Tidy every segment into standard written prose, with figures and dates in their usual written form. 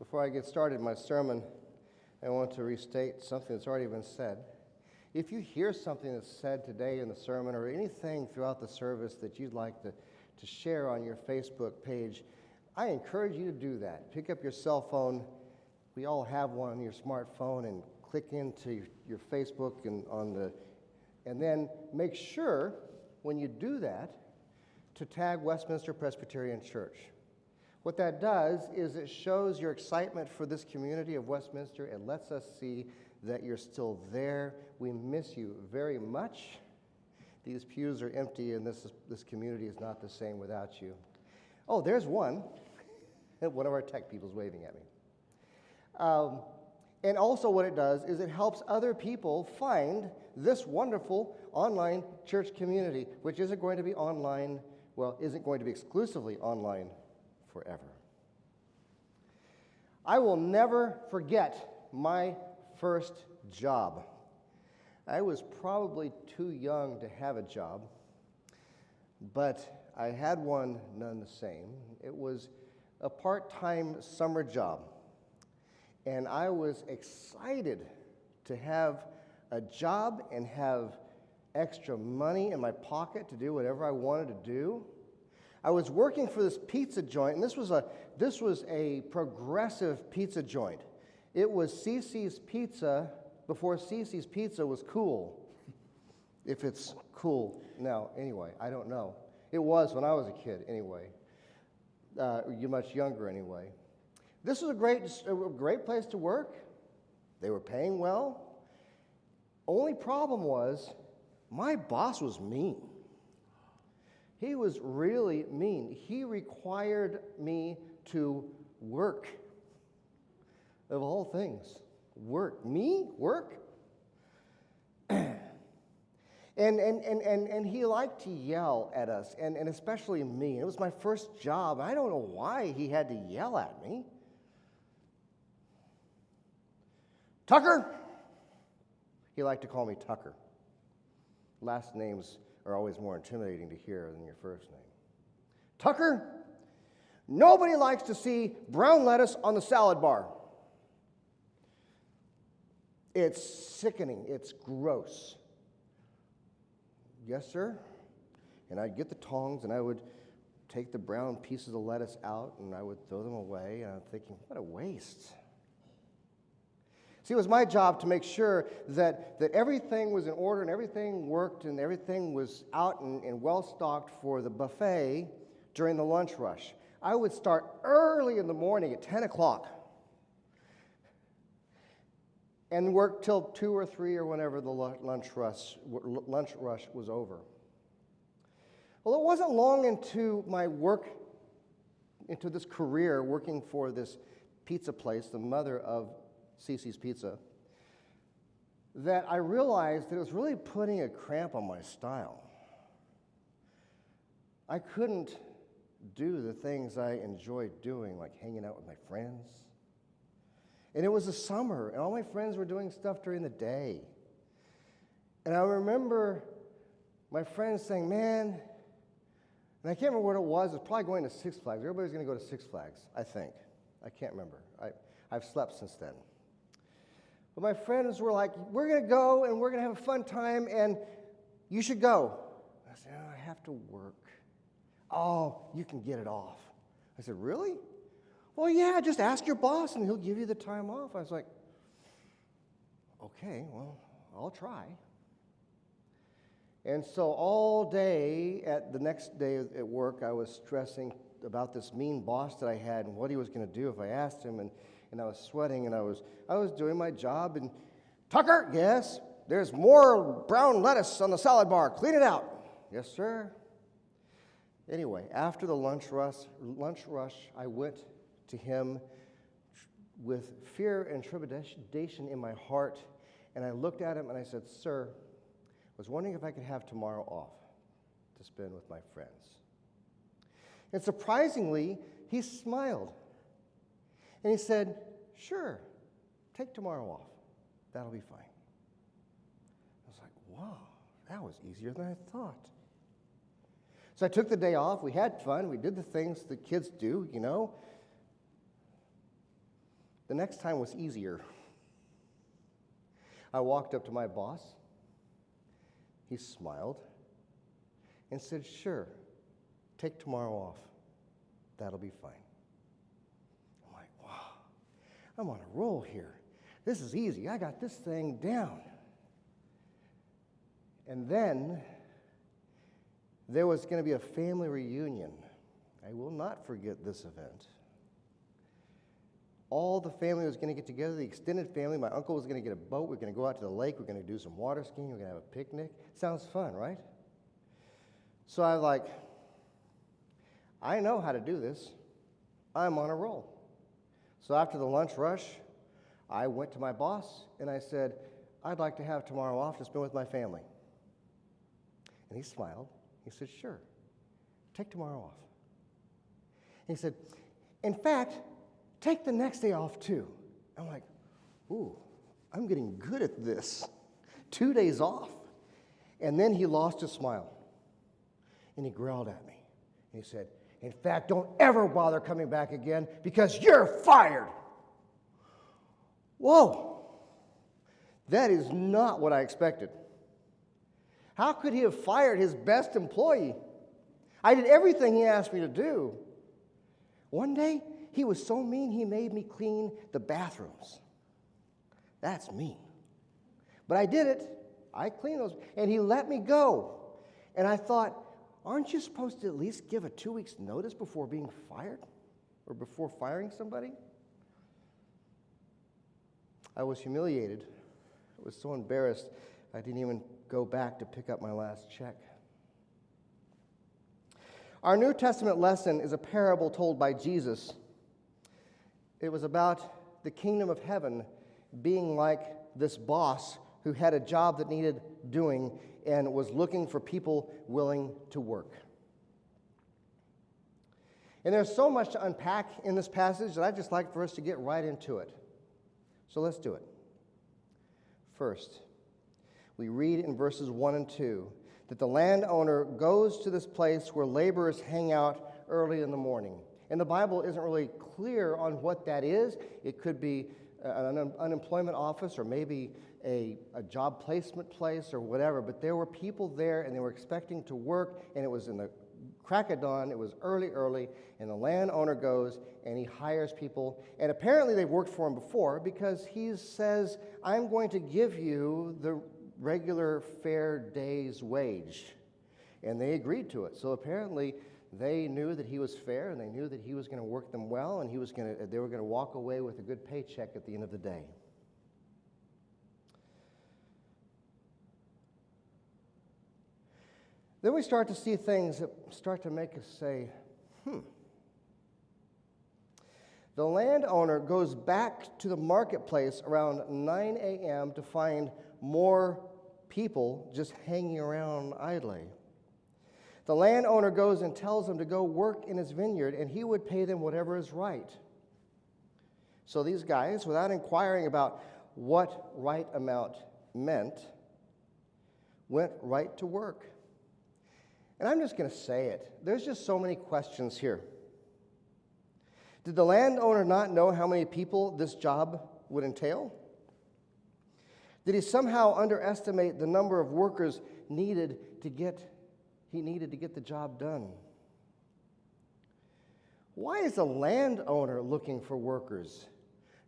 Before I get started my sermon, I want to restate something that's already been said. If you hear something that's said today in the sermon or anything throughout the service that you'd like to share on your Facebook page, I encourage you to do that. Pick up your cell phone. We all have one on your smartphone, and click into your Facebook and then make sure when you do that to tag Westminster Presbyterian Church. What that does is it shows your excitement for this community of Westminster. It lets us see that you're still there. We miss you very much. These pews are empty, and this community is not the same without you. Oh, there's one. One of our tech people's waving at me. And also what it does is it helps other people find this wonderful online church community, which isn't going to be online, isn't going to be exclusively online forever. I will never forget my first job. I was probably too young to have a job, but I had one none the same. It was a part-time summer job, and I was excited to have a job and have extra money in my pocket to do whatever I wanted to do. I was working for this pizza joint, and this was a progressive pizza joint. It was Cece's Pizza before Cece's Pizza was cool. If it's cool now, anyway, I don't know. It was when I was a kid, anyway. You're much younger, anyway. This was a great place to work. They were paying well. Only problem was, my boss was mean. He was really mean. He required me to work. Of all things, work. Me? Work? And he liked to yell at us, and especially me. It was my first job. I don't know why he had to yell at me. Tucker! He liked to call me Tucker. Last names are always more intimidating to hear than your first name. Tucker, nobody likes to see brown lettuce on the salad bar. It's sickening. It's gross. Yes, sir? And I'd get the tongs, and I would take the brown pieces of lettuce out, and I would throw them away, and I'm thinking, what a waste. See, it was my job to make sure that everything was in order and everything worked and everything was out and well-stocked for the buffet during the lunch rush. I would start early in the morning at 10 o'clock and work till 2 or 3 or whenever the lunch rush was over. Well, it wasn't long into my work, into this career working for this pizza place, the mother of Cece's Pizza, that I realized that it was really putting a cramp on my style. I couldn't do the things I enjoyed doing, like hanging out with my friends. And it was the summer, and all my friends were doing stuff during the day. And I remember my friends saying, man, and I can't remember what it was. It was probably going to Six Flags. Everybody's going to go to Six Flags, I think. I can't remember. I've slept since then. But my friends were like, we're going to go, and we're going to have a fun time, and you should go. I said, oh, I have to work. Oh, you can get it off. I said, really? Well, yeah, just ask your boss, and he'll give you the time off. I was like, okay, well, I'll try. And so all day, the next day at work, I was stressing about this mean boss that I had and what he was going to do if I asked him, and I was sweating, and I was doing my job, and Tucker, yes, there's more brown lettuce on the salad bar. Clean it out. Yes, sir. Anyway, after the lunch rush, I went to him with fear and trepidation in my heart, and I looked at him and I said, sir, I was wondering if I could have tomorrow off to spend with my friends. And surprisingly, he smiled. And he said, sure, take tomorrow off. That'll be fine. I was like, wow, that was easier than I thought. So I took the day off. We had fun. We did the things that kids do, you know. The next time was easier. I walked up to my boss. He smiled and said, "Sure, take tomorrow off. That'll be fine." I'm like, wow, I'm on a roll here. This is easy. I got this thing down. And then there was going to be a family reunion. I will not forget this event. All the family was going to get together, the extended family. My uncle was going to get a boat. We're going to go out to the lake. We're going to do some water skiing. We're going to have a picnic. Sounds fun, right? So I was like, I know how to do this. I'm on a roll. So after the lunch rush, I went to my boss and I said, "I'd like to have tomorrow off to spend with my family." And he smiled. He said, "Sure, take tomorrow off." And he said, "In fact, take the next day off too." I'm like, ooh, I'm getting good at this. 2 days off. And then he lost his smile. And he growled at me. And he said, "In fact, don't ever bother coming back again because you're fired." Whoa. That is not what I expected. How could he have fired his best employee? I did everything he asked me to do. One day, he was so mean he made me clean the bathrooms. That's mean. But I did it. I cleaned those. And he let me go. And I thought, aren't you supposed to at least give a 2 weeks notice before being fired? Or before firing somebody? I was humiliated. I was so embarrassed, I didn't even go back to pick up my last check. Our New Testament lesson is a parable told by Jesus. It was about the kingdom of heaven being like this boss who had a job that needed doing and was looking for people willing to work. And there's so much to unpack in this passage that I'd just like for us to get right into it. So let's do it. First, we read in verses 1 and 2 that the landowner goes to this place where laborers hang out early in the morning. And the Bible isn't really clear on what that is. It could be an unemployment office or maybe a job placement place or whatever. But there were people there and they were expecting to work, and it was in the crack of dawn. It was early, and the landowner goes and he hires people. And apparently they've worked for him before because he says, "I'm going to give you the regular fair day's wage." And they agreed to it. So apparently they knew that he was fair, and they knew that he was going to work them well, and they were going to walk away with a good paycheck at the end of the day. Then we start to see things that start to make us say, The landowner goes back to the marketplace around 9 a.m. to find more people just hanging around idly. The landowner goes and tells them to go work in his vineyard, and he would pay them whatever is right. So these guys, without inquiring about what right amount meant, went right to work. And I'm just going to say it. There's just so many questions here. Did the landowner not know how many people this job would entail? Did he somehow underestimate the number of workers he needed to get the job done? Why is the landowner looking for workers?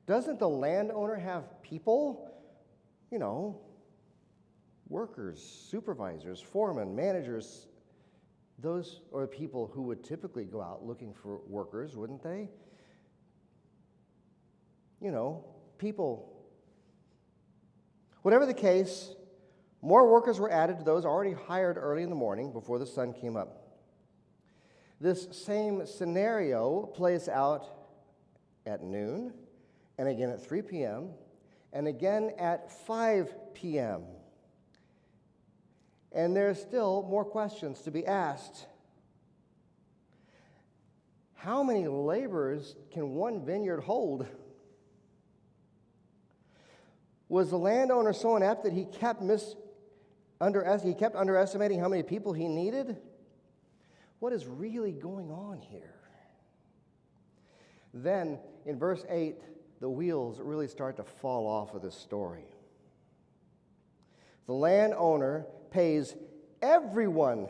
Doesn't the landowner have people? Workers, supervisors, foremen, managers. Those are people who would typically go out looking for workers, wouldn't they? People. Whatever the case, more workers were added to those already hired early in the morning before the sun came up. This same scenario plays out at noon, and again at 3 p.m., and again at 5 p.m. And there's still more questions to be asked. How many laborers can one vineyard hold? Was the landowner so inept that he kept underestimating how many people he needed? What is really going on here? Then, in verse 8, the wheels really start to fall off of this story. The landowner pays everyone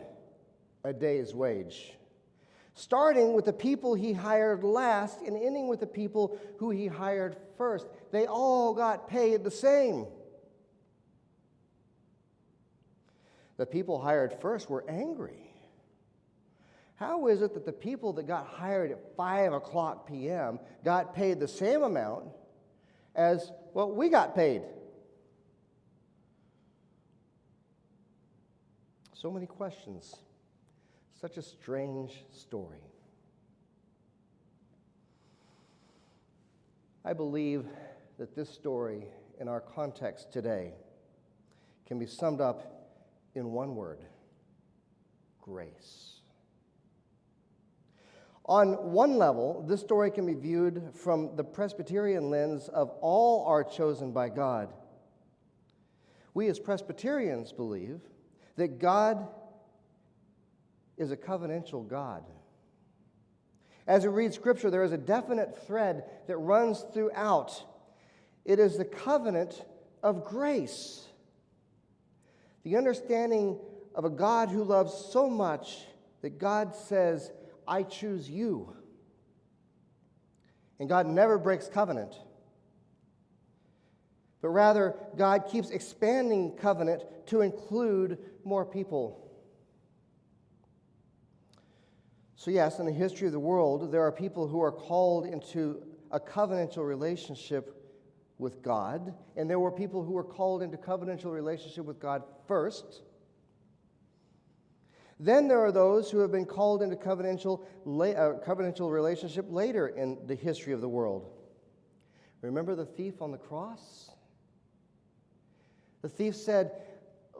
a day's wage, starting with the people he hired last and ending with the people who he hired first. They all got paid the same. The people hired first were angry. How is it that the people that got hired at 5 o'clock p.m. got paid the same amount as what we got paid? So many questions. Such a strange story. I believe that this story, in our context today, can be summed up in one word: grace. On one level, this story can be viewed from the Presbyterian lens of all are chosen by God. We as Presbyterians believe that God is a covenantal God. As we read Scripture, there is a definite thread that runs throughout. It is the covenant of grace. The understanding of a God who loves so much that God says, I choose you. And God never breaks covenant. But rather, God keeps expanding covenant to include more people. So yes, in the history of the world, there are people who are called into a covenantal relationship with God, and there were people who were called into covenantal relationship with God first. Then there are those who have been called into covenantal relationship later in the history of the world. Remember the thief on the cross? The thief said,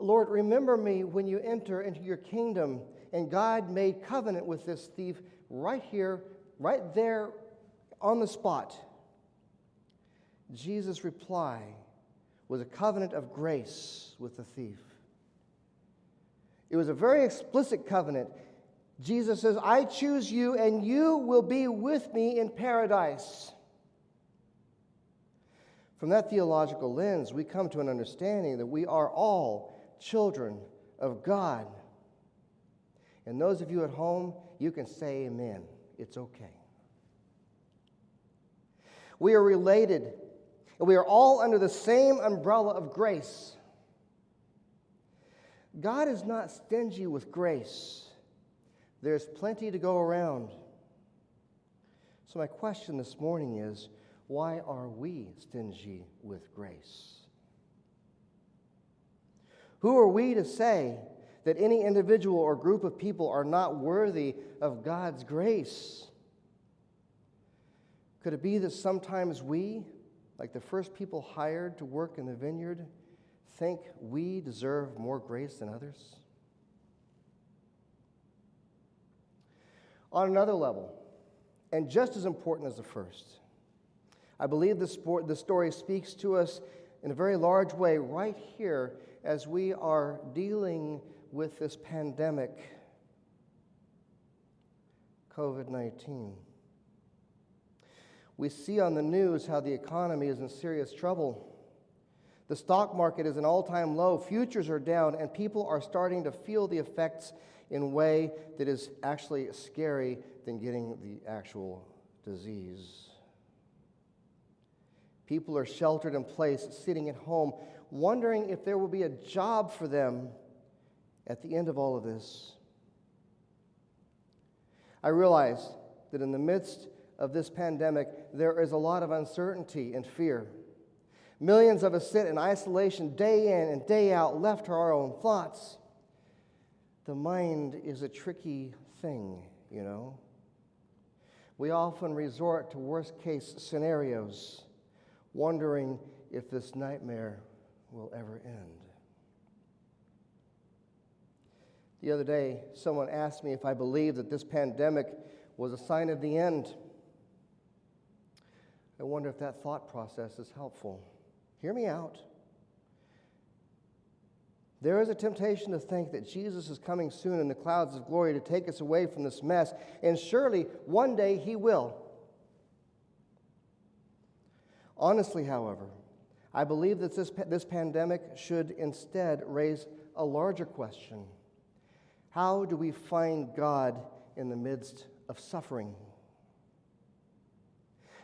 Lord, remember me when you enter into your kingdom. And God made covenant with this thief right here, right there on the spot. Jesus' reply was a covenant of grace with the thief. It was a very explicit covenant. Jesus says, I choose you and you will be with me in paradise. From that theological lens, we come to an understanding that we are all children of God. And those of you at home, you can say amen. It's okay. We are related, and we are all under the same umbrella of grace. God is not stingy with grace. There's plenty to go around. So my question this morning is, why are we stingy with grace? Who are we to say that any individual or group of people are not worthy of God's grace? Could it be that sometimes we, like the first people hired to work in the vineyard, think we deserve more grace than others? On another level, and just as important as the first, I believe this story speaks to us in a very large way right here as we are dealing with this pandemic, COVID-19. We see on the news how the economy is in serious trouble. The stock market is an all-time low, futures are down, and people are starting to feel the effects in a way that is actually scary than getting the actual disease. People are sheltered in place, sitting at home, wondering if there will be a job for them at the end of all of this. I realize that in the midst of this pandemic, there is a lot of uncertainty and fear. Millions of us sit in isolation day in and day out, left to our own thoughts. The mind is a tricky thing, you know. We often resort to worst-case scenarios, wondering if this nightmare will ever end. The other day, someone asked me if I believe that this pandemic was a sign of the end. I wonder if that thought process is helpful. Hear me out. There is a temptation to think that Jesus is coming soon in the clouds of glory to take us away from this mess, and surely one day he will. Honestly, however, I believe that this pandemic should instead raise a larger question. How do we find God in the midst of suffering?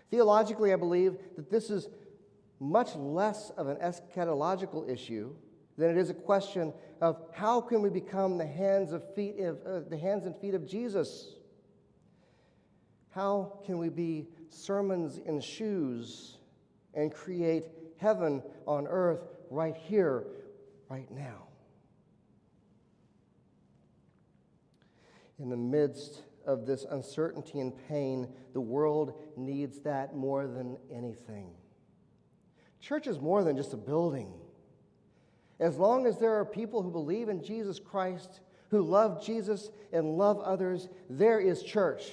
Theologically, I believe that this is much less of an eschatological issue than it is a question of how can we become the hands and feet of Jesus? How can we be sermons in shoes and create heaven on earth right here, right now? In the midst of this uncertainty and pain, the world needs that more than anything. Church is more than just a building. As long as there are people who believe in Jesus Christ, who love Jesus and love others, there is church.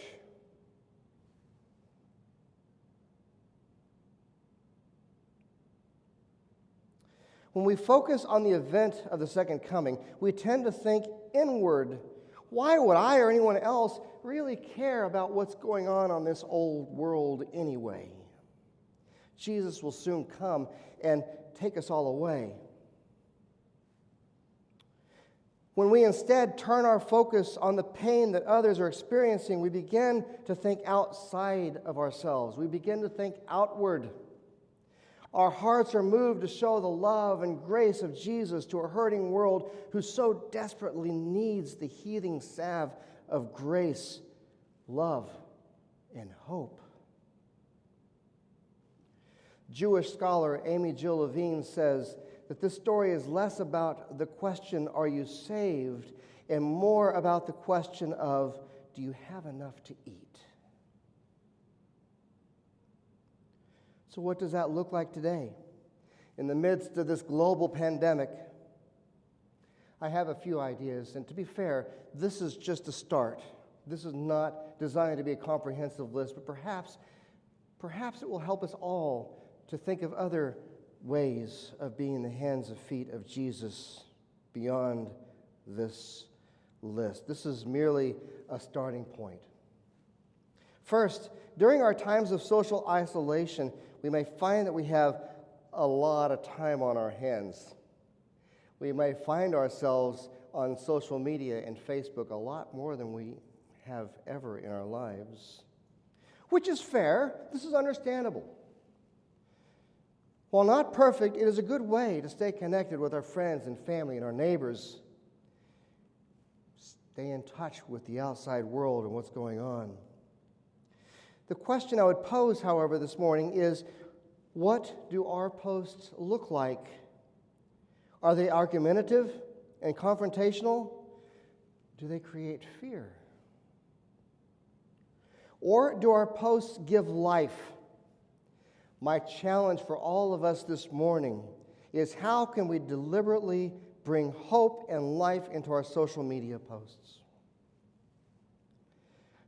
When we focus on the event of the second coming, we tend to think inward. Why would I or anyone else really care about what's going on this old world anyway? Jesus will soon come and take us all away. When we instead turn our focus on the pain that others are experiencing, we begin to think outside of ourselves. We begin to think outward. Our hearts are moved to show the love and grace of Jesus to a hurting world who so desperately needs the healing salve of grace, love, and hope. Jewish scholar Amy Jill Levine says that this story is less about the question, are you saved, and more about the question of, do you have enough to eat? So what does that look like today? In the midst of this global pandemic, I have a few ideas, and to be fair, this is just a start. This is not designed to be a comprehensive list, but perhaps it will help us all to think of other ways of being the hands and feet of Jesus beyond this list. This is merely a starting point. First, during our times of social isolation, we may find that we have a lot of time on our hands. We may find ourselves on social media and Facebook a lot more than we have ever in our lives, which is fair. This is understandable. While not perfect, it is a good way to stay connected with our friends and family and our neighbors. Stay in touch with the outside world and what's going on. The question I would pose, however, this morning is, what do our posts look like? Are they argumentative and confrontational? Do they create fear? Or do our posts give life? My challenge for all of us this morning is, how can we deliberately bring hope and life into our social media posts?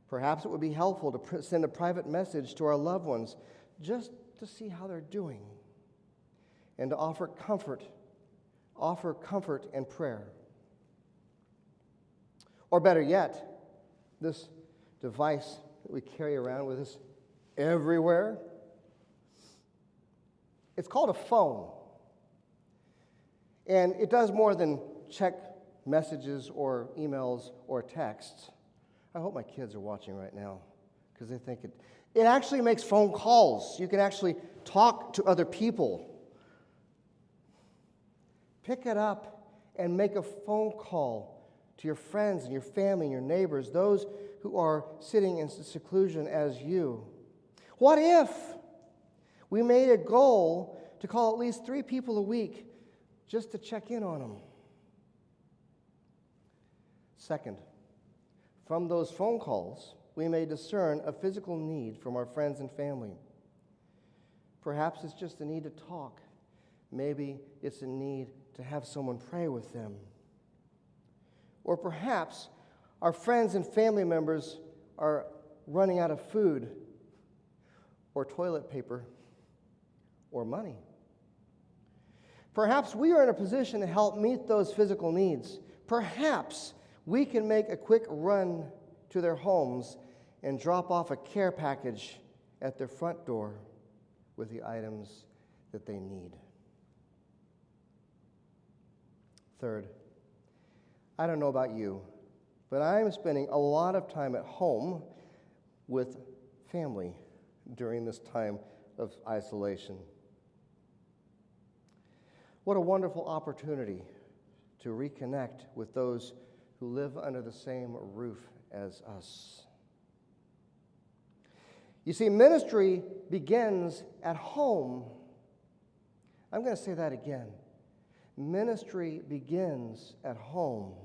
Perhaps it would be helpful to send a private message to our loved ones just to see how they're doing and to offer comfort and prayer. Or better yet, this device that we carry around with us everywhere, it's called a phone. And it does more than check messages or emails or texts. I hope my kids are watching right now because they think it actually makes phone calls. You can actually talk to other people. Pick it up and make a phone call to your friends and your family and your neighbors, those who are sitting in seclusion as you. What if we made a goal to call at least 3 people a week just to check in on them? Second, from those phone calls, we may discern a physical need from our friends and family. Perhaps it's just a need to talk. Maybe it's a need to have someone pray with them. Or perhaps our friends and family members are running out of food or toilet paper or money. Perhaps we are in a position to help meet those physical needs. Perhaps we can make a quick run to their homes and drop off a care package at their front door with the items that they need. Third, I don't know about you, but I'm spending a lot of time at home with family during this time of isolation. What a wonderful opportunity to reconnect with those who live under the same roof as us. You see, ministry begins at home. I'm going to say that again. Ministry begins at home.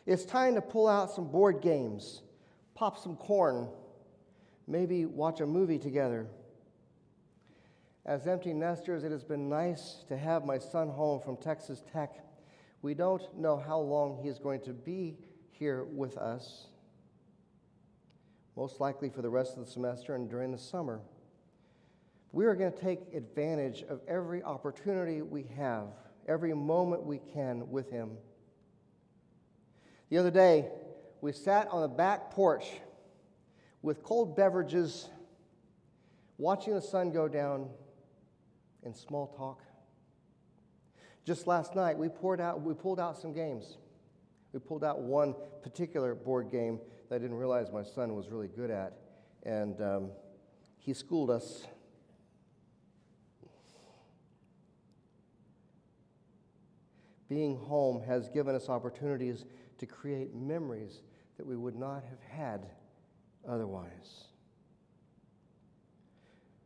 It's time to pull out some board games, pop some corn, maybe watch a movie together. As empty nesters, it has been nice to have my son home from Texas Tech. We don't know how long he is going to be here with us, most likely for the rest of the semester and during the summer. We are going to take advantage of every opportunity we have, every moment we can with him. The other day, we sat on the back porch with cold beverages, watching the sun go down and small talk. Just last night, we pulled out some games. We pulled out one particular board game that I didn't realize my son was really good at, and he schooled us. Being home has given us opportunities to create memories that we would not have had otherwise.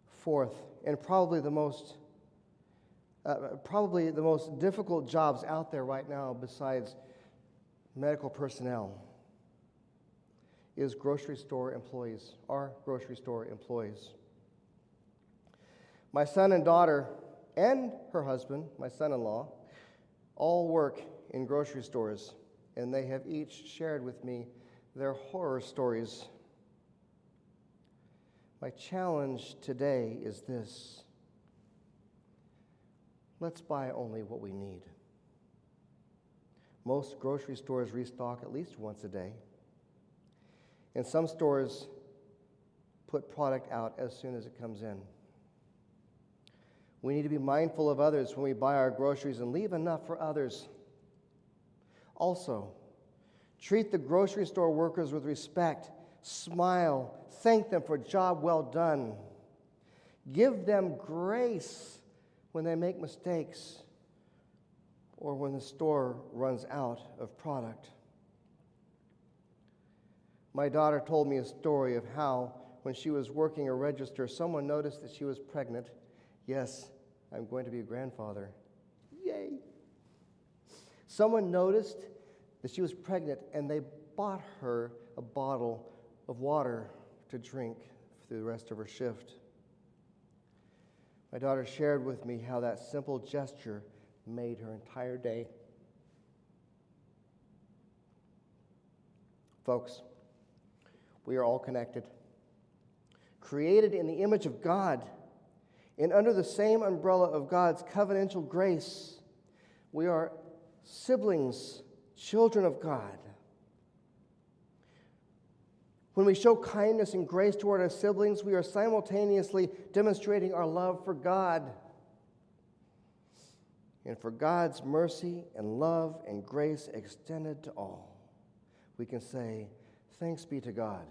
Fourth, and probably the most difficult jobs out there right now besides medical personnel is grocery store employees, our grocery store employees. My son and daughter and her husband, my son-in-law, all work in grocery stores, and they have each shared with me their horror stories. My challenge today is this: let's buy only what we need. Most grocery stores restock at least once a day, and some stores put product out as soon as it comes in. We need to be mindful of others when we buy our groceries and leave enough for others. Also, treat the grocery store workers with respect. Smile. Thank them for a job well done. Give them grace when they make mistakes or when the store runs out of product. My daughter told me a story of how, when she was working a register, someone noticed that she was pregnant. Yes, I'm going to be a grandfather. Yay! Someone noticed that she was pregnant, and they bought her a bottle of water to drink through the rest of her shift. My daughter shared with me how that simple gesture made her entire day. Folks, we are all connected, created in the image of God, and under the same umbrella of God's covenantal grace. We are siblings, children of God. When we show kindness and grace toward our siblings, we are simultaneously demonstrating our love for God. And for God's mercy and love and grace extended to all, we can say, thanks be to God.